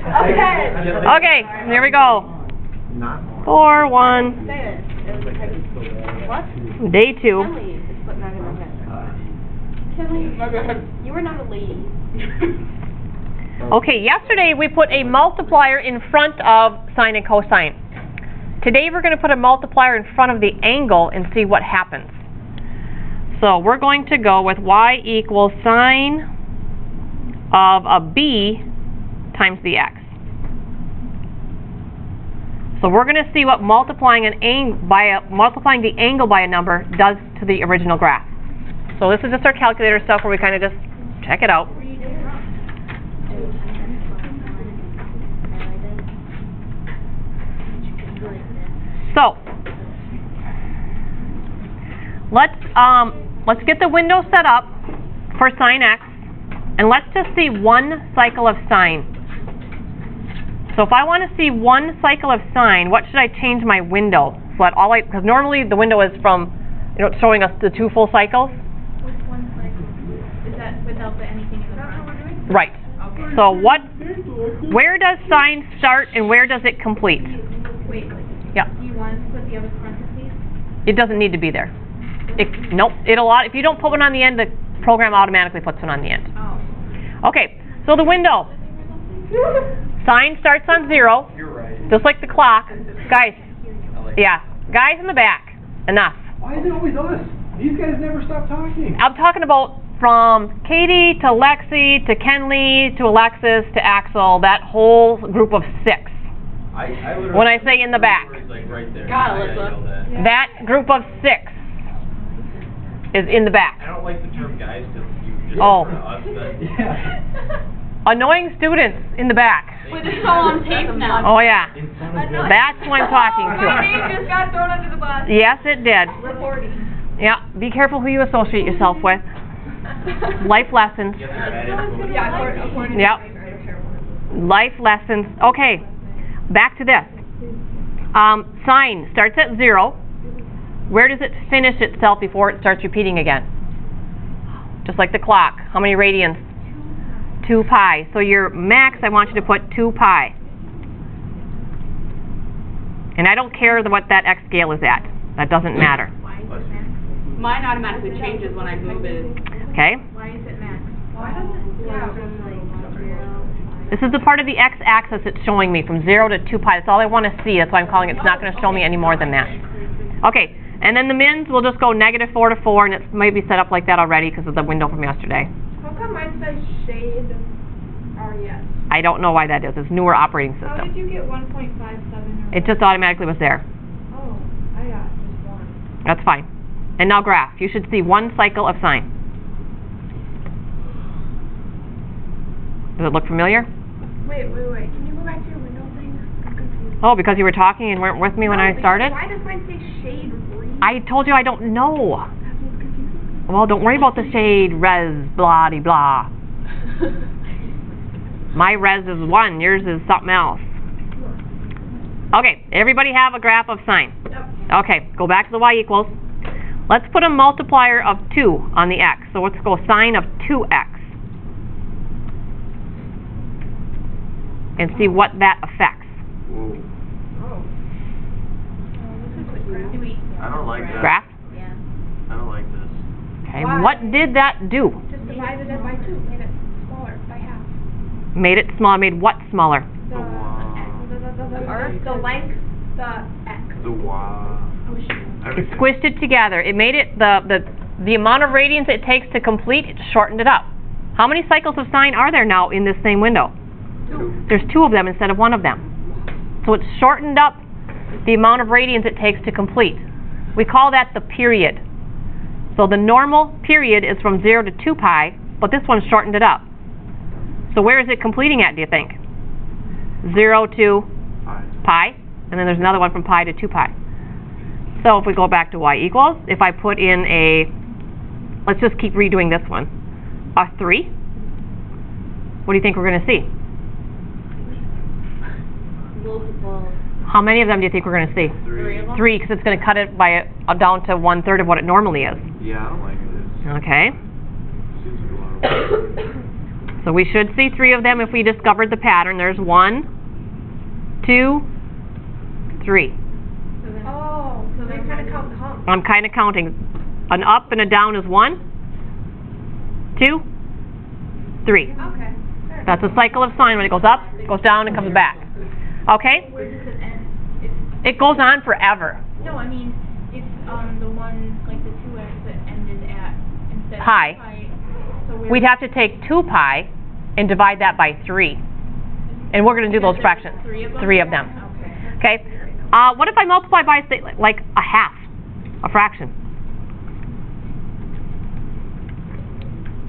Okay, here we go. 4, 1. What? Day 2. Kelly is putting that in my head. Kelly, you are not a lady. Okay, yesterday we put a multiplier in front of sine and cosine. Today we're going to put a multiplier in front of the angle and see what happens. So we're going to go with y equals sine of a b times the x. So we're going to see what multiplying the angle by a number does to the original graph. So this is just our calculator stuff where we kind of just check it out. So let's get the window set up for sine x, and let's just see one cycle of sine. So if I want to see one cycle of sine, what should I change my window? So that because normally the window is from, it's showing us the 2 full cycles. What's one cycle? Is that without anything in the front? Right. Okay. So where does sine start and where does it complete? Wait. Yeah. Do you want to put the other parentheses? It doesn't need to be there. Nope. If you don't put one on the end, the program automatically puts one on the end. Oh. Okay. So the window. Sine starts on 0. You're right. Just like the clock. Guys. Yeah. Guys in the back. Enough. Why is it always us? These guys never stop talking. I'm talking about from Katie to Lexi to Kenley to Alexis to Axel, that whole group of 6. When I say in the back. Like right there. God, Alyssa. That group of 6 is in the back. I don't like the term guys because you just Oh. refer to us, but Annoying students in the back. Wait, this is all on tape now. Oh yeah. in front of them. That's who I'm talking My to. name just got thrown under the bus. Yes, it did. Reporting. Yeah, be careful who you associate yourself with. Life lessons. You have to add info. Yeah, according to Yep. Life lessons. Okay, back to this. Sine starts at 0. Where does it finish itself before it starts repeating again? Just like the clock. How many radians? 2 pi. So your max, I want you to put 2 pi. And I don't care what that x scale is at. That doesn't matter. Mine automatically changes when I move it. Okay? Why is it max? This is the part of the x-axis it's showing me from 0 to 2 pi. That's all I want to see. That's why I'm calling it. It's not going to show me any more than that. Okay, and then the mins will just go -4 to 4, and it might be set up like that already because of the window from yesterday. How come mine says shade RES? I don't know why that is. It's newer operating How did system. you get 1.57? It just automatically was there. Oh, I got just 1. That's fine. And now graph. You should see one cycle of sine. Does it look familiar? Wait. Can you go back to your window thing? I'm confused. Oh, because you were talking and weren't with me when I started? Why does mine say shade green? I told you I don't know. That's what's confusing. Well, don't worry about the shade, res, blah, de blah. My res is 1, yours is something else. Okay, everybody have a graph of sine? Yep. Okay, go back to the y equals. Let's put a multiplier of 2 on the x. So let's go sine of 2x. And see what that affects. Whoa. I don't like that. Graph? I don't like this. Okay, Why? what did that do? Just divided it by 2, made it smaller by half. Made it smaller, made what smaller? The Earth? the length, the x. The wow. It squished it together. It made it, the amount of radians it takes to complete, it shortened it up. How many cycles of sine are there now in this same window? 2. There's 2 of them instead of 1 of them. So it's shortened up the amount of radians it takes to complete. We call that the period. So the normal period is from 0 to 2 pi, but this one shortened it up. So where is it completing at, do you think? 0 to pi, and then there's another one from pi to 2 pi. So if we go back to y equals, if I put in let's just keep redoing this one, a 3, what do you think we're going to see? Multiple. How many of them do you think we're going to see? 3. 3, because it's going to cut it by down to 1/3 of what it normally is. Yeah, I don't like this. Okay. Seems like a lot of work. So So we should see 3 of them if we discovered the pattern. There's 1, 2, 3. So then, Oh, so they kind of count the hump. I'm kind of counting. An up and a down is 1, 2, 3. Okay. That's a cycle of sine. When it goes up, goes down, and comes back. Okay? where does it end? It goes on forever. No, I mean, if, the one, like the 2x that ended at, instead Pi. of pi, so where? We'd have to take 2 pi and divide that by 3. And we're going to do those There's fractions. 3 of them? Okay? Okay. What if I multiply by, say, like a half? A fraction?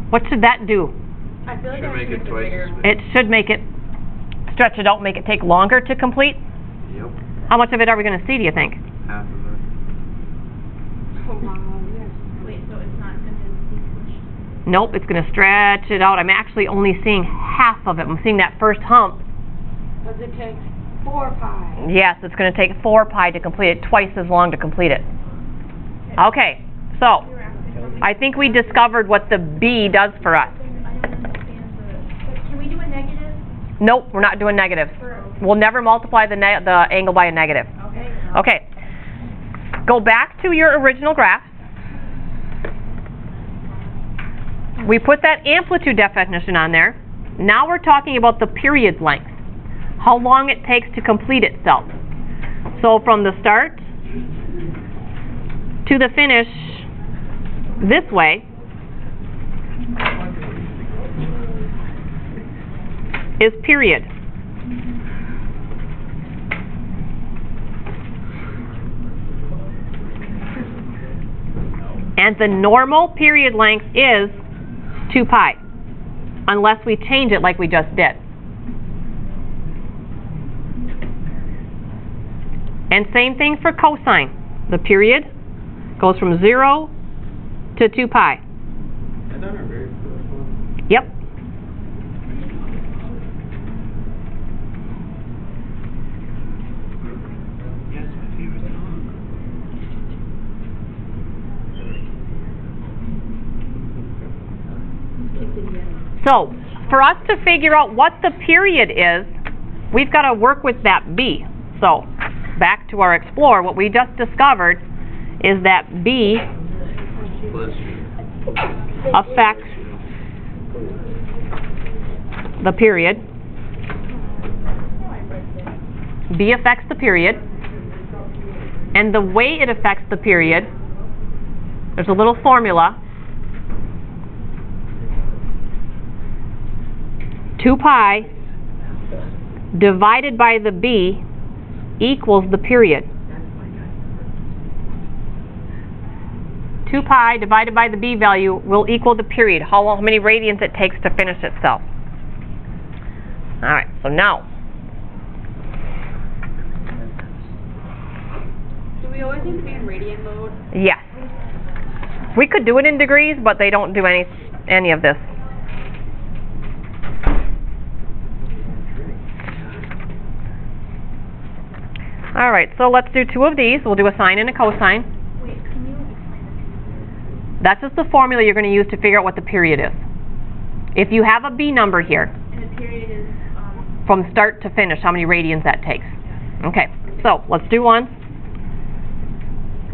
What should that do? I feel like Should that make it makes twice bigger. as big. It should make it, stretch it out, make it take longer to complete. Yep, How much of it are we going to see, do you think? half of it. Oh, wow, yes. Wait, so it's not going to be pushed? Nope, it's going to stretch it out. I'm actually only seeing half of it. I'm seeing that first hump. Does it take 4 pi? Yes, it's going to take 4 pi to complete it, twice as long to complete it. Okay, so I think we discovered what the B does for us. I don't understand can we do a negative? Nope, we're not doing negative. We'll never multiply the angle by a negative. Okay. Okay, go back to your original graph. We put that amplitude definition on there. Now we're talking about the period length, how long it takes to complete itself. So from the start to the finish this way is period. And the normal period length is 2 pi, unless we change it like we just did. And same thing for cosine. The period goes from 0 to 2 pi. And then our very first one. Yep. Yes, my favorite song. So, for us to figure out what the period is, we've got to work with that B. So, back to our Explorer, what we just discovered is that B Plus, affects the period. B affects the period. And the way it affects the period, there's a little formula. 2 pi divided by the B equals the period. 2 pi divided by the B value will equal the period, how many radians it takes to finish itself. Alright, so now, Do we always need to be in radian mode? yes. We could do it in degrees, but they don't do any of this. Alright, so let's do 2 of these. We'll do a sine and a cosine. Wait, can you explain this? That's just the formula you're going to use to figure out what the period is. If you have a B number here, And the period is, from start to finish, how many radians that takes. Okay, so let's do one.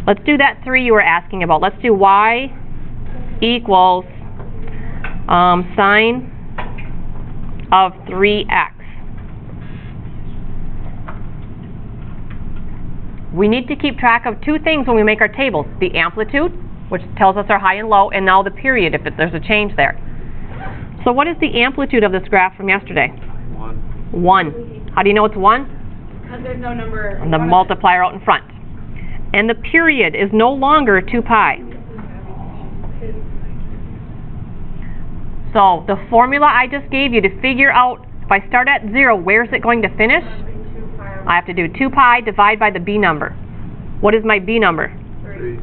Let's do that 3 you were asking about. Let's do y equals sine of 3x. We need to keep track of 2 things when we make our tables. The amplitude, which tells us our high and low, and now the period, if there's a change there. So what is the amplitude of this graph from yesterday? 1. 1. How do you know it's 1? Because there's no number. And the multiplier out in front. And the period is no longer 2 pi. So the formula I just gave you to figure out, if I start at 0, where's it going to finish? I have to do 2 pi divided by the B number. What is my B number? 3.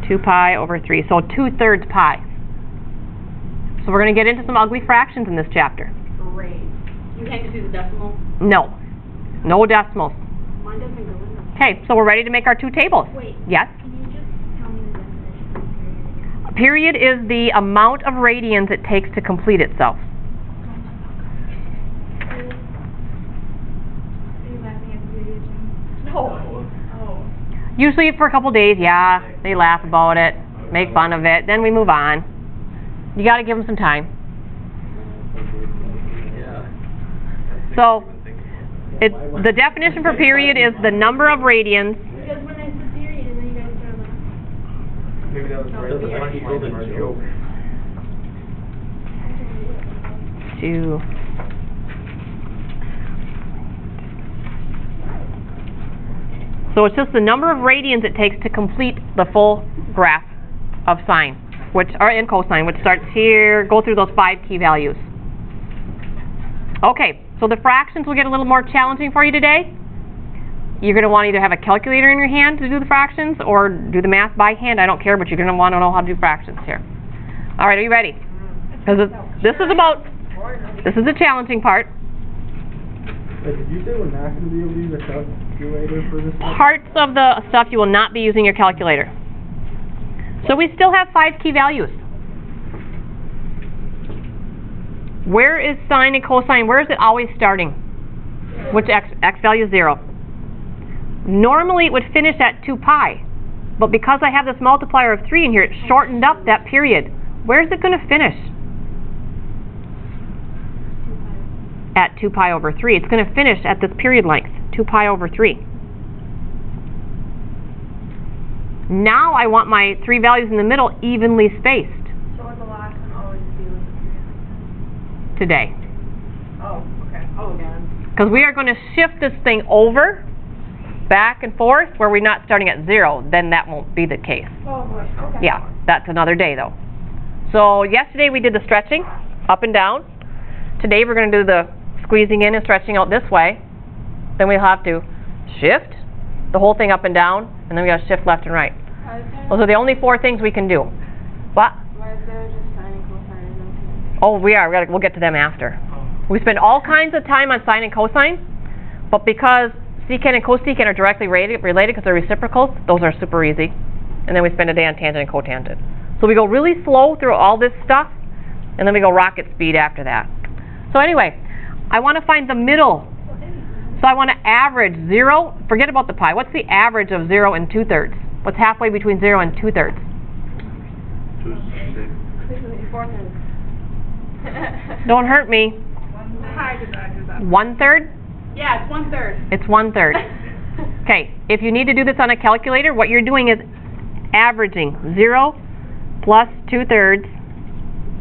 2 pi over 3, so 2/3 pi. So we're going to get into some ugly fractions in this chapter. Great. You can't just do the decimal? No. No decimals. Mine doesn't go in them. Okay, so we're ready to make our 2 tables. Wait. Yes? Can you just tell me the definition of period? Period is the amount of radians it takes to complete itself. Usually for a couple days, yeah, they laugh about it, make fun of it, then we move on. You got to give them some time. Yeah. So, the definition for period is the number of radians. Because when I said period and then you guys started laughing. Maybe that was right. That's a funny joke. To So it's just the number of radians it takes to complete the full graph of sine, and cosine, which starts here, go through those 5 key values. Okay, so the fractions will get a little more challenging for you today. You're going to want to either have a calculator in your hand to do the fractions or do the math by hand. I don't care, but you're going to want to know how to do fractions here. All right, are you ready? Because this is the challenging part. Did you say we're not going to be able to use a calculator for this one? Parts of the stuff you will not be using your calculator. So we still have 5 key values. Where is sine and cosine? Where is it always starting? Which x value is 0. Normally it would finish at 2 pi, but because I have this multiplier of 3 in here, it shortened up that period. Where is it going to finish? At 2 pi over 3. It's going to finish at this period length, 2 pi over 3. Now I want my 3 values in the middle evenly spaced So would the last one always be with the period? today. Oh, okay. Oh, again. Because we are going to shift this thing over, back and forth, where we're not starting at 0. Then that won't be the case. Oh, boy. Okay. Yeah, that's another day though. So yesterday we did the stretching, up and down. Today we're going to do the squeezing in and stretching out this way. Then we'll have to shift the whole thing up and down, and then we got to shift left and right. Those are the only 4 things we can do. What? Why is there just sine and cosine and no period? Oh, we'll get to them after. We spend all kinds of time on sine and cosine, but because secant and cosecant are directly related because they're reciprocals, those are super easy. And then we spend a day on tangent and cotangent. So we go really slow through all this stuff, and then we go rocket speed after that. So anyway, I want to find the middle. So I want to average 0. Forget about the pi. What's the average of 0 and 2/3? What's halfway between 0 and 2/3? 2/6. Don't hurt me. 1/3? Yeah, it's 1/3. It's 1/3. Okay, if you need to do this on a calculator, what you're doing is averaging 0 plus 2/3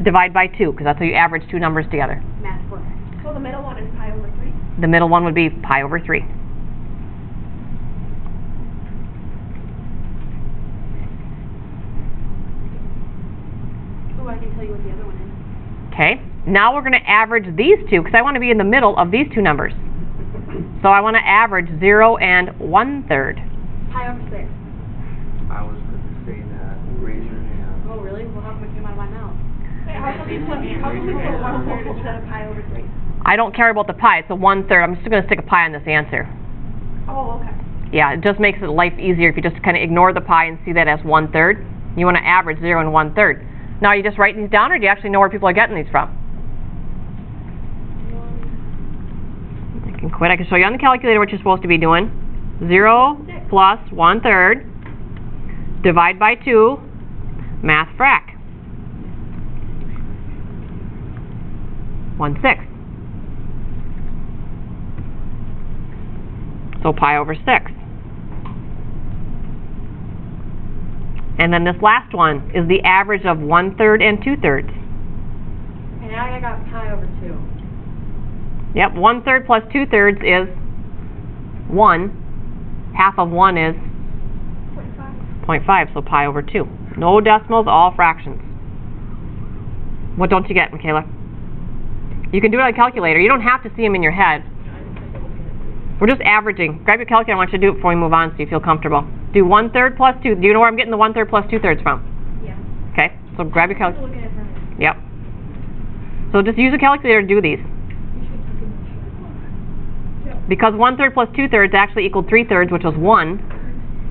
divide by 2, because that's how you average 2 numbers together. Math book. So the middle one is pi over 3? The middle one would be pi over 3. Ooh, I can tell you what the other one is. Okay, now we're going to average these two, because I want to be in the middle of these 2 numbers. So I want to average 0 and 1/3. Pi over 6. I was going to say that. Raise your hand. Oh, really? Well, how come it came out of my mouth? Wait, how come you put 1/3 instead of pi over 3? I don't care about the pi, it's a 1/3. I'm just going to stick a pi on this answer. Oh, okay. Yeah, it just makes it life easier if you just kind of ignore the pi and see that as 1/3. You want to average 0 and 1/3. Now, are you just writing these down, or do you actually know where people are getting these from? I can quit. I can show you on the calculator what you're supposed to be doing. 0 plus 1/3, divide by 2, math frac. 1/6. So pi over 6. And then this last one is the average of 1/3 and 2/3. And now I got pi over 2. Yep, 1/3 plus 2/3 is 1. Half of 1 is 0.5, so pi over 2. No decimals, all fractions. What don't you get, Michaela? You can do it on a calculator. You don't have to see them in your head. We're just averaging. Grab your calculator. I want you to do it before we move on so you feel comfortable. Do 1/3 plus 2. Do you know where I'm getting the 1/3 plus 2/3 from? Yeah. Okay, so grab your calculator. Look at it from Yep. So just use a calculator to do these. Because 1/3 plus 2/3 actually equaled 3/3, which was 1,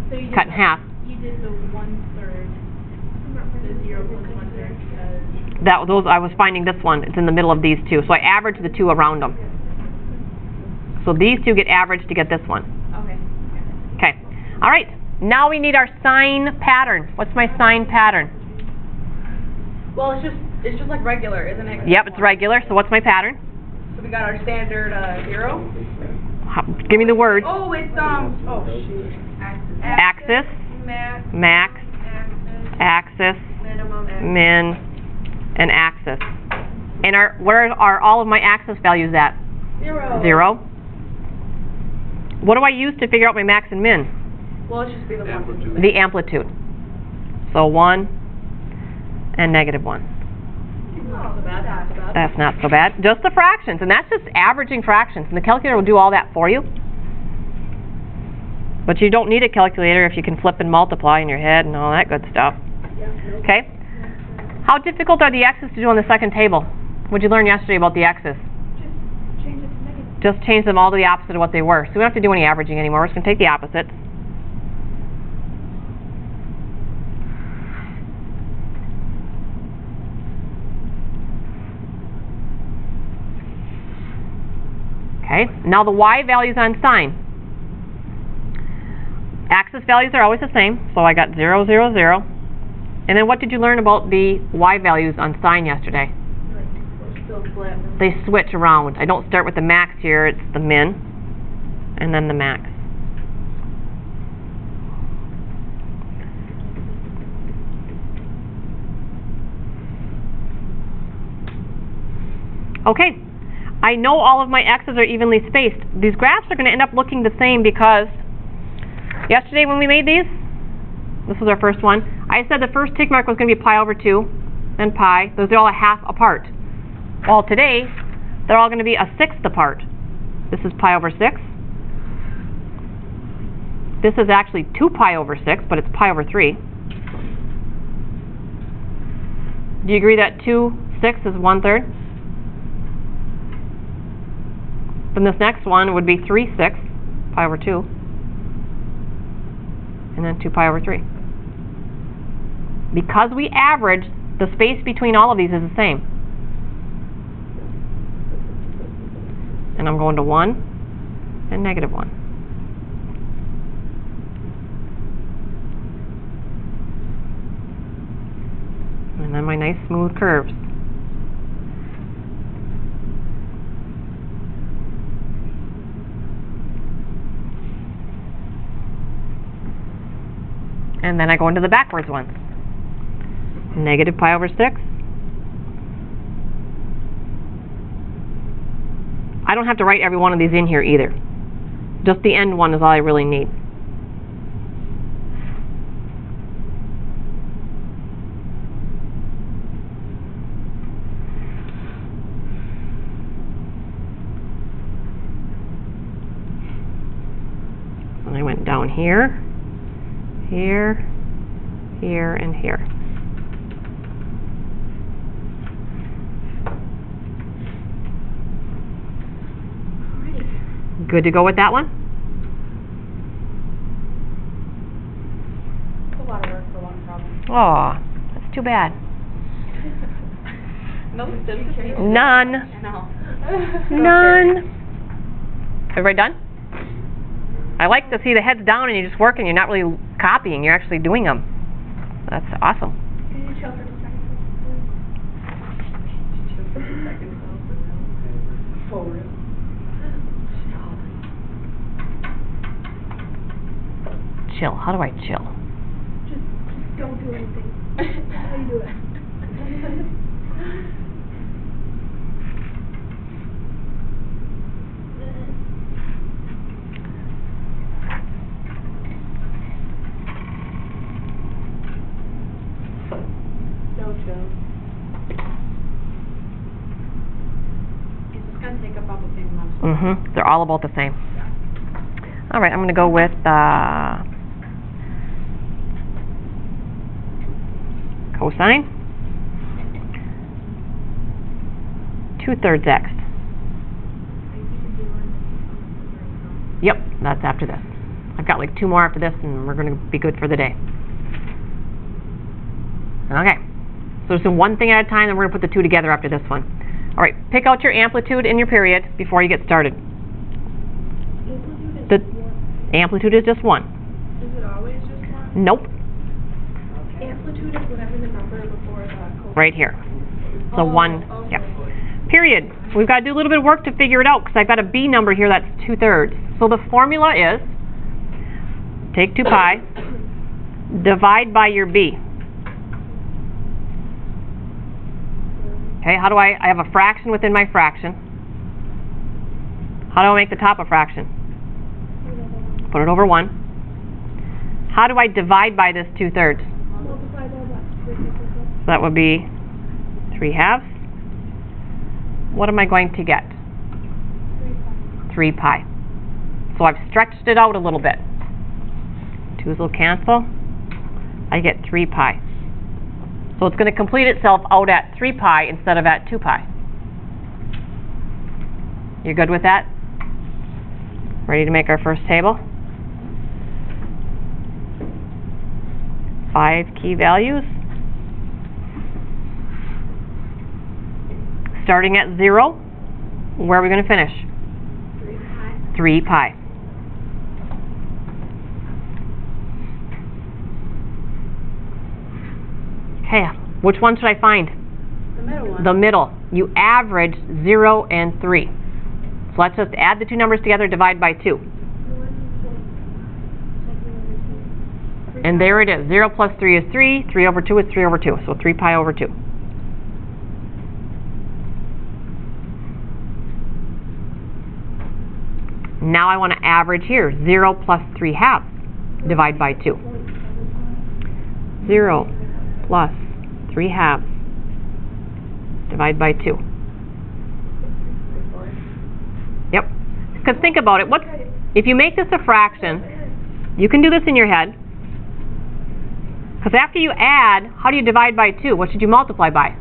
So you cut in half. You did the 1/3, the 0 plus 1/3, because Those I was finding this one. It's in the middle of these two. So I averaged the 2 around them. So these 2 get averaged to get this one. okay. Okay. All right. now we need our sine pattern. What's my sine pattern? Well, it's just like regular, isn't it? Yep, it's regular, so what's my pattern? So we got our standard 0. Give me the words. Oh, it's oh shoot. Axis, Max. max, Axis. axis, Minimum. min, and axis. And where are all of my axis values at? 0. 0. What do I use to figure out my max and min? Well, it's just be the one. Amplitude. The amplitude. So 1 and -1. Not so bad. Not so bad. That's not so bad. Just the fractions, and that's just averaging fractions. And the calculator will do all that for you. But you don't need a calculator if you can flip and multiply in your head and all that good stuff. Okay? How difficult are the x's to do on the second table? What did you learn yesterday about the x's? Change it to negative. Just change them all to the opposite of what they were. So we don't have to do any averaging anymore. We're just going to take the opposites. Okay, now the y values on sine. Axis values are always the same, so I got 0, 0, 0. And then what did you learn about the y values on sine yesterday? Still split. They switch around. I don't start with the max here, it's the min, and then the max. Okay, I know all of my x's are evenly spaced. These graphs are going to end up looking the same because yesterday when we made these, this was our first one, I said the first tick mark was going to be pi over 2, then pi. Those are all a half apart. Well, today, they're all going to be a sixth apart. This is pi over 6. This is actually 2 pi over 6, but it's pi over 3. Do you agree that 2 6 is 1/3? Then this next one would be 3 6, pi over 2, and then 2 pi over 3. Because we average, the space between all of these is the same. And I'm going to 1 and -1. And then my nice smooth curves. And then I go into the backwards ones. Negative pi over 6. I don't have to write every one of these in here either. Just the end one is all I really need. And I went down here, here, here, and here. Good to go with that one? It's a lot of work for one problem. Aw, that's too bad. No statistics. None. No. None. Everybody done? I like to see the heads down and you're just working. You're not really copying. You're actually doing them. That's awesome. Can you chill for 2 seconds? For real. Chill. How do I chill? Just don't do anything. That's how you do it. So chill. It's just gonna take about the same amount of space. Mm-hmm. They're all about the same. All right, I'm going to go with cosine. 2/3 x. Yep, that's after this. I've got like 2 more after this and we're going to be good for the day. Okay, so just do one thing at a time, then we're going to put the 2 together after this one. All right, pick out your amplitude and your period before you get started. Amplitude is The one. amplitude is just 1. Is it always just Nope, Amplitude is whatever the number before the cosine. right here. So Oh, 1, okay. yep. Period. We've got to do a little bit of work to figure it out because I've got a b number here that's 2/3. So the formula is take 2 pi, divide by your b. Okay, how do I have a fraction within my fraction. How do I make the top a fraction? Put it over 1. How do I divide by this 2/3? Multiply by what? So that would be 3/2. What am I going to get? 3 pi. So I've stretched it out a little bit. 2's will cancel. I get 3 pi. So it's going to complete itself out at 3 pi instead of at 2 pi. You good with that? Ready to make our first table? 5 key values. Starting at 0, where are we going to finish? 3 pi. 3 pi. Okay, which one should I find? The middle one. The middle. You average 0 and 3. So let's just add the two numbers together, divide by 2. And there it is. 0 plus 3 is 3. 3 over 2 is 3 over 2. So 3 pi over 2. Now I want to average here. 0 plus 3/2. Divide by 2. 0 plus 3/2. Divide by 2. Yep. Because think about it. If you make this a fraction, you can do this in your head. Because after you add, how do you divide by 2? What should you multiply by?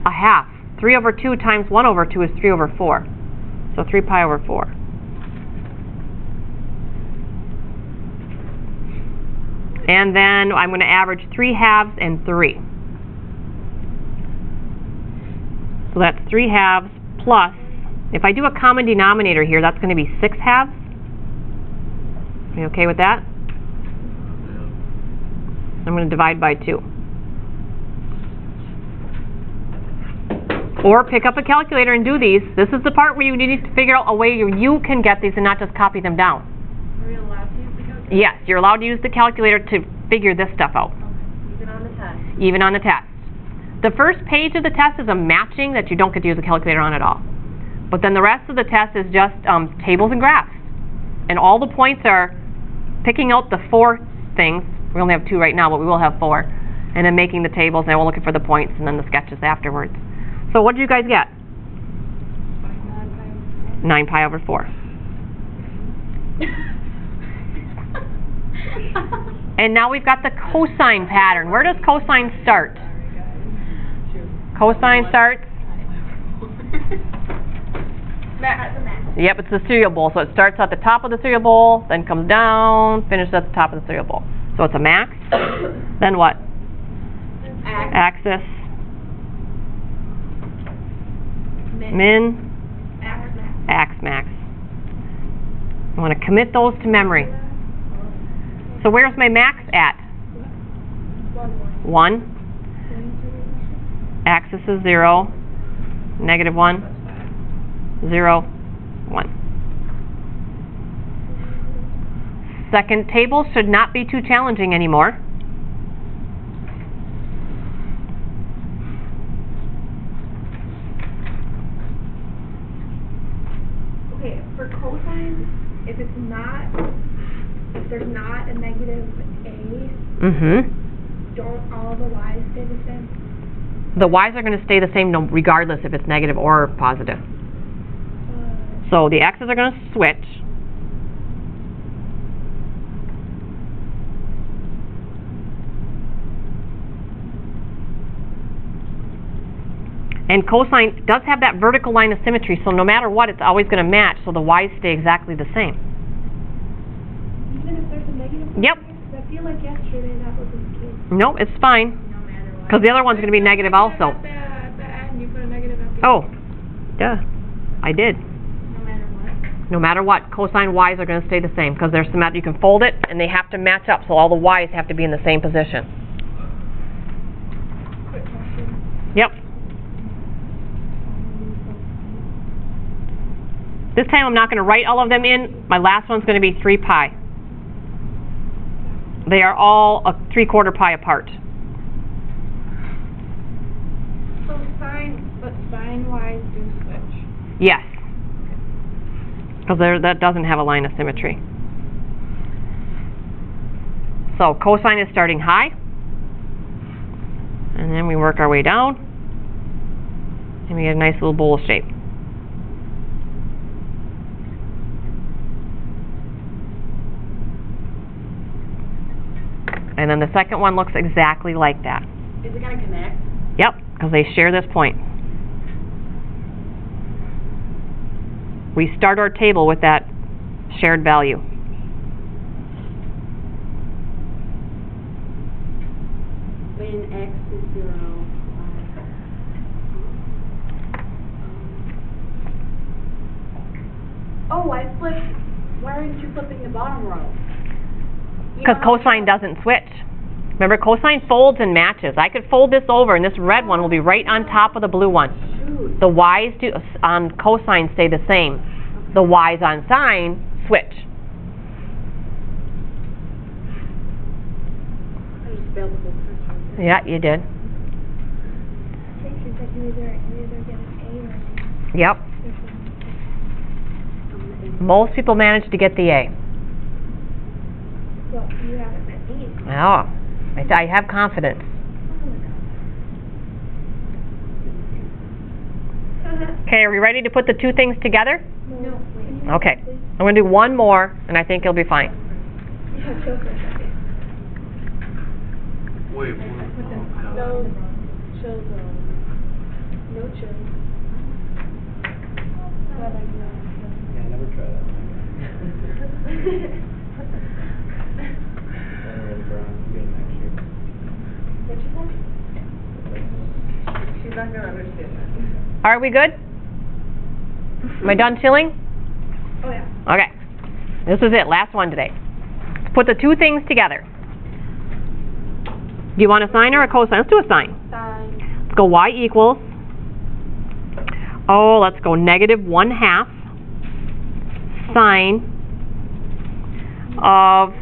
1/2. 3 over 2 times 1 over 2 is 3 over 4. So 3 pi over 4. And then I'm going to average 3/2 and 3. So that's 3/2 plus, if I do a common denominator here, that's going to be 6/2. Are you okay with that? I'm going to divide by 2. Or pick up a calculator and do these. This is the part where you need to figure out a way you can get these and not just copy them down. Are we allowed to use the calculator? Yes, you're allowed to use the calculator to figure this stuff out, Even on the test? even on the test. The first page of the test is a matching that you don't get to use the calculator on at all. But then the rest of the test is just tables and graphs. And all the points are picking out the 4 things. We only have 2 right now, but we will have 4. And then making the tables, and we're looking for the points, and then the sketches afterwards. So what did you guys get? 9 pi over 4. And now we've got the cosine pattern. Where does cosine start? Cosine starts? Yep, it's the cereal bowl. So it starts at the top of the cereal bowl, then comes down, finishes at the top of the cereal bowl. So it's a max. Then what? Axis. Min. Ax max. I want to commit those to memory. So where's my max at? 1. Axis is 0. Negative 1. 0. 1. Second table should not be too challenging anymore. Okay, for cosine, if there's not a negative a, don't all the y's stay the same? The y's are going to stay the same regardless if it's negative or positive. So the x's are going to switch. And cosine does have that vertical line of symmetry, so no matter what, it's always going to match, so the y's stay exactly the same. Even if there's a negative one? Yep. Because I feel like yesterday that wasn't the case. Nope, it's fine, No matter what. because the other one's going to be negative also. At the end, you put a negative at the Oh, duh, I did. No matter what. No matter what, cosine y's are going to stay the same because they're symmetric. You can fold it, and they have to match up, so all the y's have to be in the same position. Quick question. Yep. This time I'm not going to write all of them in. My last one's going to be 3 pi. They are all a 3/4 pi apart. So sine Y's do switch. Yes. Because that doesn't have a line of symmetry. So cosine is starting high. And then we work our way down. And we get a nice little bowl shape. And then the second one looks exactly like that. Is it gonna connect? Yep, because they share this point. We start our table with that shared value. When x is 0, oh, I flipped. Why aren't you flipping the bottom row? Because cosine doesn't switch. Remember, cosine folds and matches. I could fold this over, and this red one will be right on top of the blue one. Shoot. The y's on cosine stay the same. The y's on sine switch. I just failed the whole test right there. Yeah, you did. Since you said you either get an A or an Yep. Most people manage to get the A. well, you haven't met me. Oh, I have confidence. Okay, are we ready to put the two things together? No. Okay. I'm going to do one more, and I think it'll be fine. Yeah, chill for a second. Wait, what? No chill zone. No chill. Yeah, never try that. Alright, Brian, get it next year. What you said? She's not gonna understand that. Are we good? Am I done chilling? Oh, yeah. Okay. This is it, last one today. Let's put the two things together. Do you want a sine or a cosine? Let's do a sine. Sine. Let's go y equals, oh, let's go -1/2 sine of,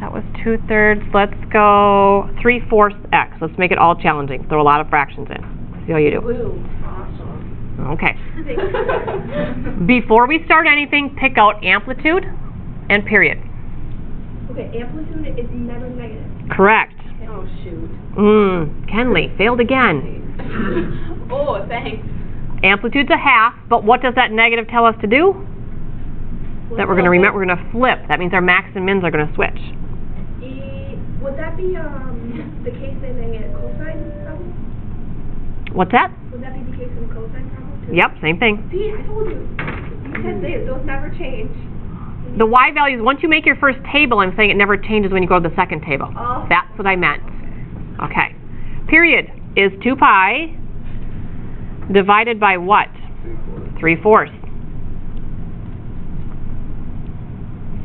that was 2/3, let's go 3/4 x. Let's make it all challenging. Throw a lot of fractions in. See how you do. Blue. Awesome. Okay. Before we start anything, pick out amplitude and period. Okay, amplitude is never negative. Correct. Oh, shoot. Kenley, failed again. Oh, thanks. Amplitude's 1/2, but what does that negative tell us to do? That we're going to remember, we're going to flip. That means our max and mins are going to switch. Would that be the case in a cosine problem? What's that? Would that be the case in a cosine problem too? Yep, same thing. See, I told you. You said those never change. The y values, once you make your first table, I'm saying it never changes when you go to the second table. Oh. That's what I meant. Okay. Period is 2 pi divided by what? 3/4.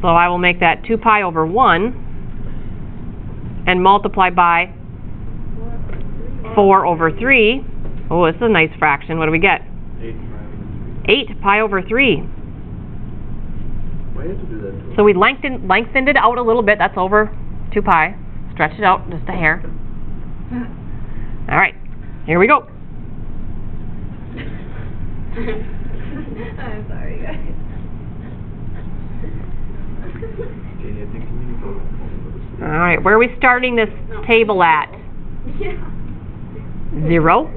So I will make that 2 pi over 1 and multiply by 4 over 3. Oh, this is a nice fraction. What do we get? 8 pi over 3. Why do you have to do that to us? So we lengthened it out a little bit. That's over 2 pi. Stretch it out just a hair. All right, here we go. I'm sorry, guys. Katie, I think you need to go home. All right, where are we starting this table at? Yeah. 0.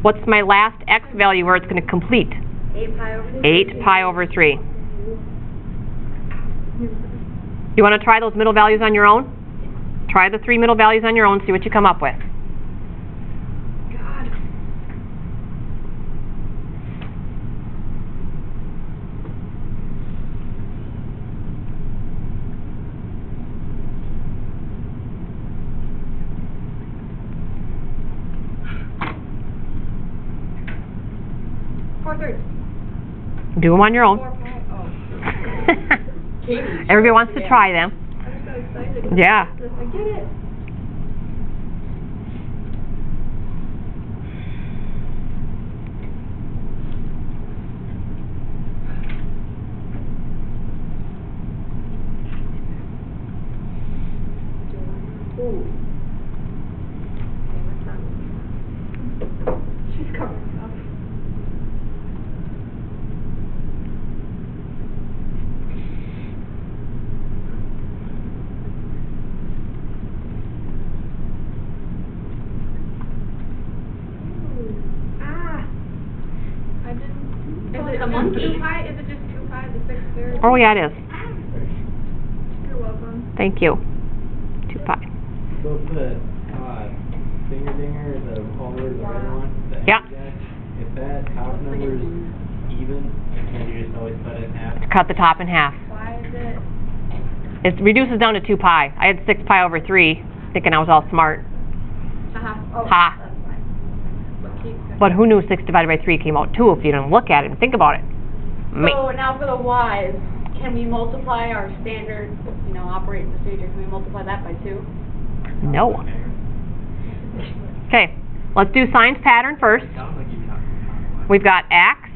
What's my last x value where it's going to complete? 8 pi over 3. 8 pi over 3. You want to try those middle values on your own? Try the 3 middle values on your own, see what you come up with. God. Do them on your own. 4 pi, oh. Everybody wants to try them. I'm so excited. Yeah. I get it. Ooh. She's covering up. Ah. I didn't. Is it a monkey? 2 pi? Is it just 2 pi? The 6/3? Oh, yeah, it is. You're welcome. Thank you. 2 pi. So if the, finger dinger, the color, the red one, the Yeah. heavy guy, if that top number's even, then you just always cut it in half. Cut the top in half. Why is it? It reduces down to 2 pi. I had 6 pi over 3, thinking I was all smart. Oh, Ha. that's fine. But keep going. But who knew 6 divided by 3 came out 2 if you didn't look at it and think about it? Me. So now for the y's, can we multiply our standard, operating procedure, can we multiply that by 2? No. Okay, let's do sines pattern first. Sounds like you're talking. We've got x,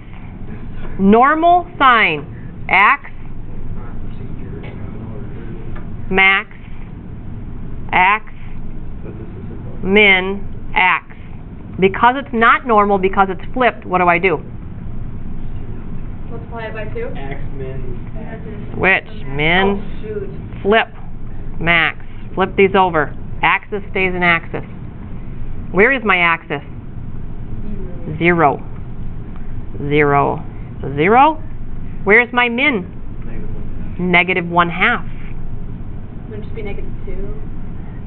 normal sine, x, max, x, min, x. Because it's not normal, because it's flipped, what do I do? Multiply it by 2? X min, X. Switch, min, Oh, shoot. flip, max. Flip these over. Axis stays an axis. Where is my axis? 0. 0. 0. Where's my min? Negative 1/2. Would it just be -2?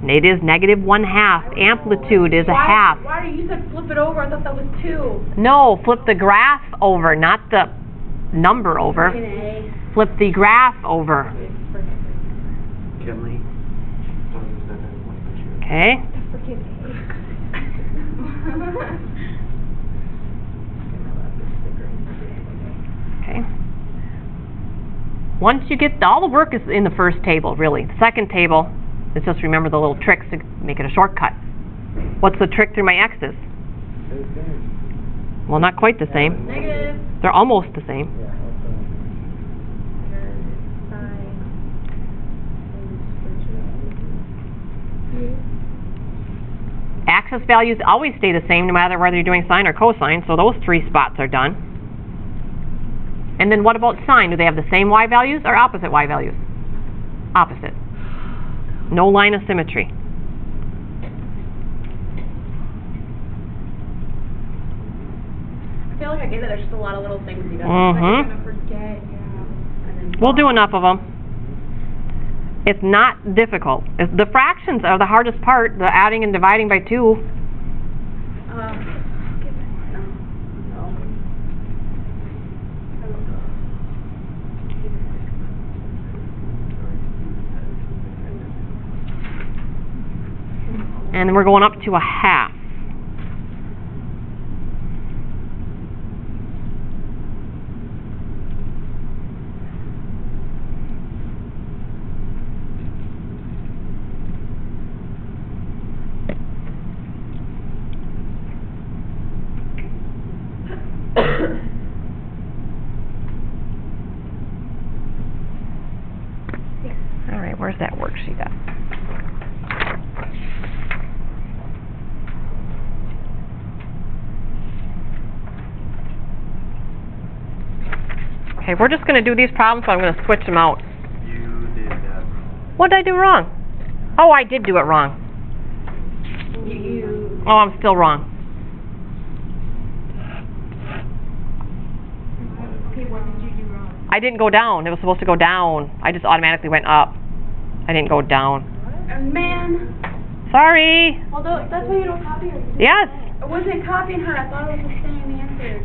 It is negative 1/2. Amplitude is a half. Why you said flip it over? I thought that was 2. No, flip the graph over, not the number over. Flip the graph over. Kinley. Okay. Forgive me. Okay. Once you get, all the work is in the first table, really. The second table is just remember the little tricks to make it a shortcut. What's the trick through my x's? Well, not quite the same. Negative. They're almost the same. Yeah, Axis values always stay the same no matter whether you're doing sine or cosine, so those 3 spots are done. And then what about sine? Do they have the same y values or opposite y values? Opposite. No line of symmetry. I feel like I get it. There's just a lot of little things you got. Mhm. You're gonna forget. And then We'll do enough of them. It's not difficult. The fractions are the hardest part, the adding and dividing by 2. No. And then we're going up to a half. All right, where's that worksheet at? Okay, we're just going to do these problems, so I'm going to switch them out. You did that. What did I do wrong? Oh, I did do it wrong. Oh, I'm still wrong. Okay, what did you do wrong? I didn't go down. It was supposed to go down. I just automatically went up. I didn't go down. Man. Sorry. Well, that's why you don't copy her. Yes. I wasn't copying her. I thought it was the same answer.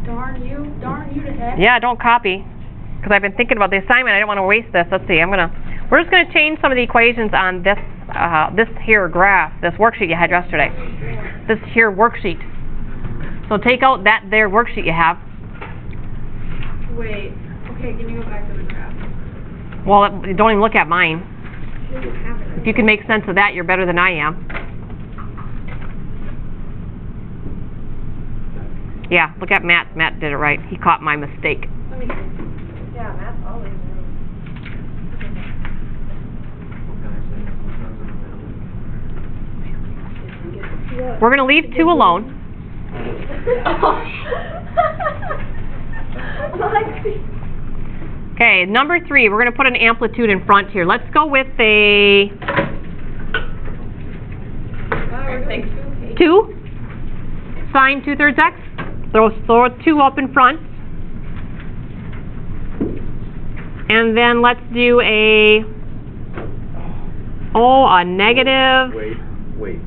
Darn you to heck. Yeah, don't copy. Because I've been thinking about the assignment. I didn't want to waste this. Let's see. We're just going to change some of the equations on this here graph, this worksheet you had yesterday. This here worksheet. So take out that there worksheet you have. Wait, okay, can you go back to the graph? Well, don't even look at mine. If you can make sense of that, you're better than I am. Yeah, look at Matt. Matt did it right. He caught my mistake. Let me see. Yeah, Matt's always right. What can I say? What's in the middle? We're going to leave 2 alone. Okay, number 3, we're going to put an amplitude in front here. Let's go with a 2 sine 2/3 x. Throw a 2 up in front. And then let's do a negative Wait.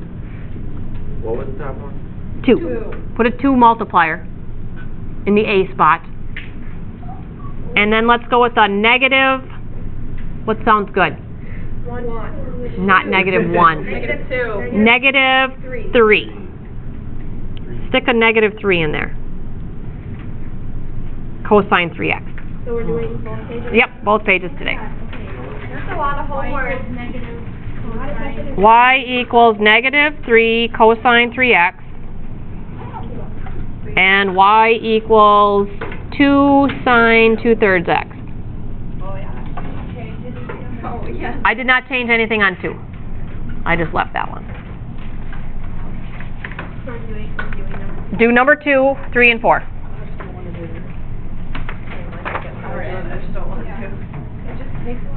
What was the top one? 2. Put a 2 multiplier in the A spot. And then let's go with a negative, what sounds good? 1. Not negative 1. Negative 2. Negative 3. Stick a negative 3 in there. Cosine 3x. So we're doing both pages? Yep, both pages today. That's a lot of homework. Y equals negative 3 cosine 3x. And y equals 2 sine 2/3 x. Oh, yeah. I did not change anything on 2. I just left that one. Do number 2, 3, and 4. I just don't want to. It just takes a